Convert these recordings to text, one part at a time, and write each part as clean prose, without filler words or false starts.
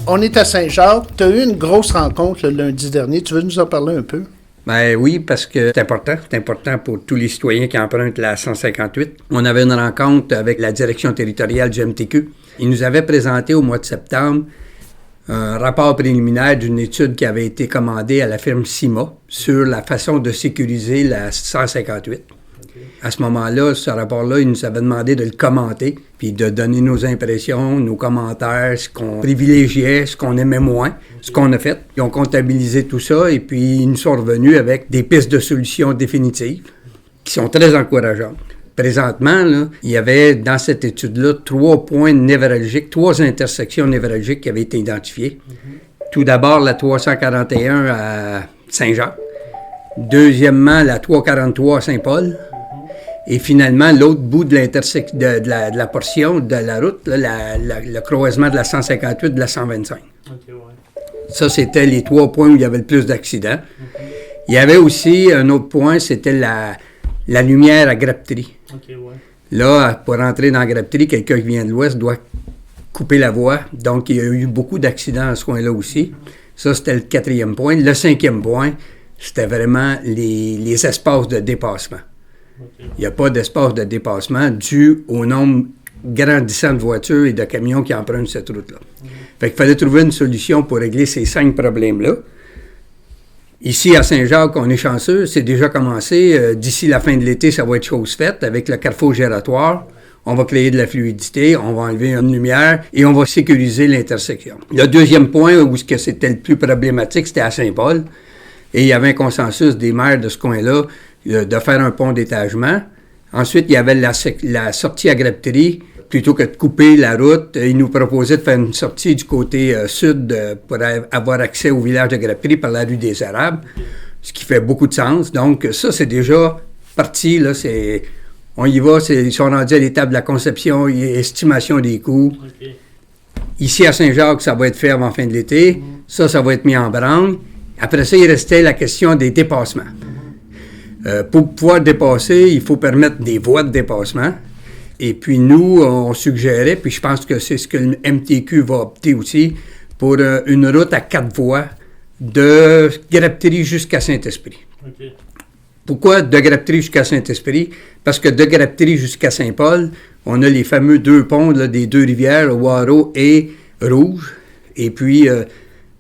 On est à Saint-Jacques. Tu as eu une grosse rencontre le lundi dernier. Tu veux nous en parler un peu? Ben oui, parce que c'est important. C'est important pour tous les citoyens qui empruntent la 158. On avait une rencontre avec la direction territoriale du MTQ. Ils nous avaient présenté au mois de septembre un rapport préliminaire d'une étude qui avait été commandée à la firme CIMA sur la façon de sécuriser la 158. À ce moment-là, ce rapport-là, ils nous avaient demandé de le commenter, puis de donner nos impressions, nos commentaires, ce qu'on privilégiait, ce qu'on aimait moins, ce qu'on a fait. Ils ont comptabilisé tout ça, et puis ils nous sont revenus avec des pistes de solutions définitives qui sont très encourageantes. Présentement, là, il y avait dans cette étude-là 3 points névralgiques, 3 intersections névralgiques qui avaient été identifiées. Tout d'abord, la 341 à Saint-Jacques. Deuxièmement, la 343 à Saint-Paul. Et finalement, l'autre bout de de la portion de la route, là, le croisement de la 158 de la 125. Okay, ouais. Ça, c'était les 3 points où il y avait le plus d'accidents. Il y avait aussi un autre point, c'était la lumière à Grapterie. Okay, ouais. Là, pour entrer dans Grapterie, quelqu'un qui vient de l'ouest doit couper la voie. Donc, il y a eu beaucoup d'accidents à ce coin-là aussi. Ça, c'était le 4e point. Le 5e point, c'était vraiment les espaces de dépassement. Il n'y a pas d'espace de dépassement dû au nombre grandissant de voitures et de camions qui empruntent cette route-là. Fait qu'il fallait trouver une solution pour régler ces 5 problèmes-là. Ici, à Saint-Jacques, on est chanceux, c'est déjà commencé. D'ici la fin de l'été, ça va être chose faite avec le carrefour gératoire. On va créer de la fluidité, on va enlever une lumière et on va sécuriser l'intersection. Le 2e point où c'était le plus problématique, c'était à Saint-Paul. Et il y avait un consensus des maires de ce coin-là de faire un pont d'étagement. Ensuite, il y avait la sortie à Grapterie. Plutôt que de couper la route, ils nous proposaient de faire une sortie du côté sud pour avoir accès au village de Grapterie par la rue des Arabes, ce qui fait beaucoup de sens. Donc, ça, c'est déjà parti. Là, on y va, ils sont rendus à l'étape de la conception et estimation des coûts. Okay. Ici, à Saint-Jacques, ça va être fait avant fin de l'été. Ça va être mis en branle. Après ça, il restait la question des dépassements. Pour pouvoir dépasser, il faut permettre des voies de dépassement. Et puis nous, on suggérait, puis je pense que c'est ce que le MTQ va opter aussi, pour une route à 4 voies de Grapterie jusqu'à Saint-Esprit. Okay. Pourquoi de Grapterie jusqu'à Saint-Esprit? Parce que de Grapterie jusqu'à Saint-Paul, on a les fameux 2 ponts là, des 2 rivières, Waro et Rouge. Et puis, vous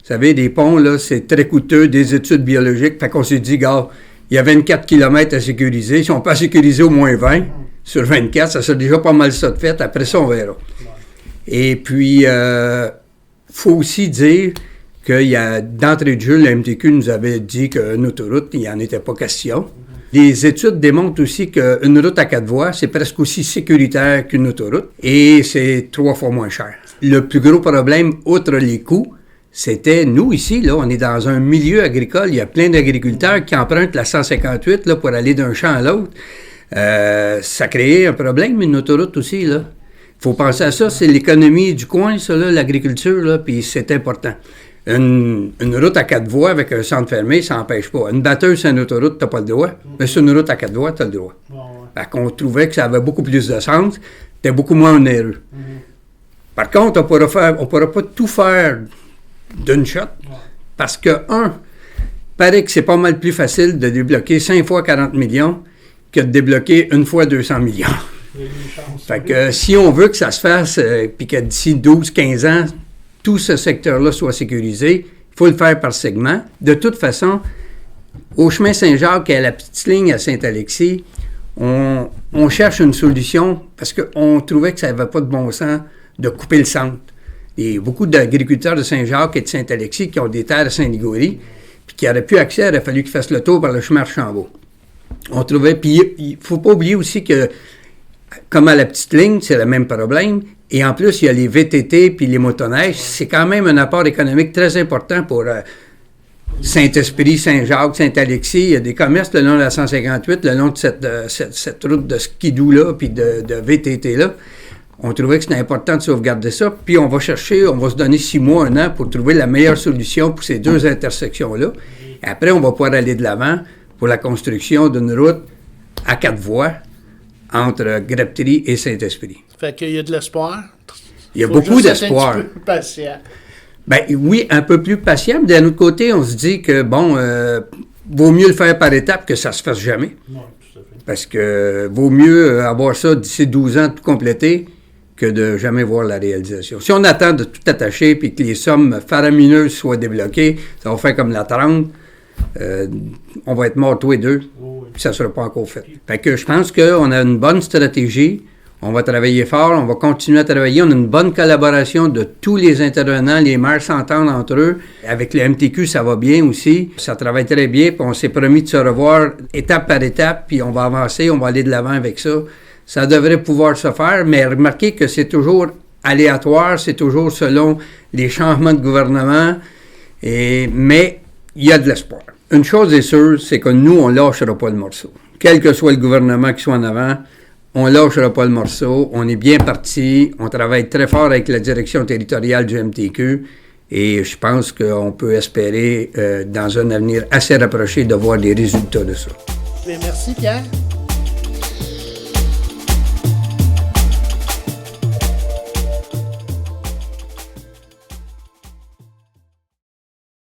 savez, des ponts, là, c'est très coûteux, des études biologiques. Fait qu'on s'est dit, gars, il y a 24 km à sécuriser. Si on peut sécuriser au moins 20 sur 24, ça serait déjà pas mal ça de fait. Après ça, on verra. Et puis, faut aussi dire qu'il y a, d'entrée de jeu, le MTQ nous avait dit qu'une autoroute, il n'y en était pas question. Les études démontrent aussi qu'une route à 4 voies, c'est presque aussi sécuritaire qu'une autoroute et c'est 3 fois moins cher. Le plus gros problème, outre les coûts, c'était, nous ici, là, on est dans un milieu agricole, il y a plein d'agriculteurs qui empruntent la 158 là, pour aller d'un champ à l'autre. Ça crée un problème, une autoroute aussi, là. Il faut penser à ça, c'est l'économie du coin, ça, là, l'agriculture, là, puis c'est important. Une route à 4 voies avec un centre fermé, ça n'empêche pas. Une batteuse sur une autoroute, tu n'as pas le droit, mais sur une route à 4 voies, tu as le droit. Fait qu'on trouvait que ça avait beaucoup plus de sens, c'était beaucoup moins onéreux. Par contre, on ne pourra pas tout faire d'une shot, parce que, paraît que c'est pas mal plus facile de débloquer 5 fois 40 millions que de débloquer 1 fois 200 millions. Fait que si on veut que ça se fasse, puis que d'ici 12-15 ans, tout ce secteur-là soit sécurisé, il faut le faire par segment. De toute façon, au chemin Saint-Jacques et à la petite ligne à Saint-Alexis, on cherche une solution parce qu'on trouvait que ça n'avait pas de bon sens de couper le centre. Il y a beaucoup d'agriculteurs de Saint-Jacques et de Saint-Alexis qui ont des terres à Saint-Ligory, puis qui n'auraient plus accès, il aurait fallu qu'ils fassent le tour par le chemin Archambault. On trouvait, puis il ne faut pas oublier aussi que, comme à la petite ligne, c'est le même problème, et en plus, il y a les VTT puis les motoneiges, c'est quand même un apport économique très important pour Saint-Esprit, Saint-Jacques, Saint-Alexis. Il y a des commerces le long de la 158, le long de cette route de skidoo-là, puis de VTT-là. On trouvait que c'était important de sauvegarder ça, puis on va se donner 6 mois, 1 an pour trouver la meilleure solution pour ces 2 intersections-là. Et après, on va pouvoir aller de l'avant pour la construction d'une route à 4 voies entre Grapterie et Saint-Esprit. Fait qu'il y a de l'espoir. Il y a beaucoup d'espoir. Être un petit peu patient. Ben oui, un peu plus patient. Mais d'un autre côté, on se dit que, vaut mieux le faire par étapes que ça se fasse jamais. Oui, tout à fait. Parce que vaut mieux avoir ça d'ici 12 ans tout complété que de jamais voir la réalisation. Si on attend de tout attacher puis que les sommes faramineuses soient débloquées, ça va faire comme la 30. On va être morts tous les deux, puis ça ne sera pas encore fait. Fait que je pense qu'on a une bonne stratégie. On va travailler fort, on va continuer à travailler. On a une bonne collaboration de tous les intervenants. Les maires s'entendent entre eux. Avec le MTQ, ça va bien aussi. Ça travaille très bien, puis on s'est promis de se revoir étape par étape, puis on va avancer, on va aller de l'avant avec ça. Ça devrait pouvoir se faire, mais remarquez que c'est toujours aléatoire, c'est toujours selon les changements de gouvernement, mais il y a de l'espoir. Une chose est sûre, c'est que nous, on ne lâchera pas le morceau. Quel que soit le gouvernement qui soit en avant, on ne lâchera pas le morceau, on est bien parti, on travaille très fort avec la direction territoriale du MTQ et je pense qu'on peut espérer, dans un avenir assez rapproché, de voir les résultats de ça. Bien, merci, Pierre.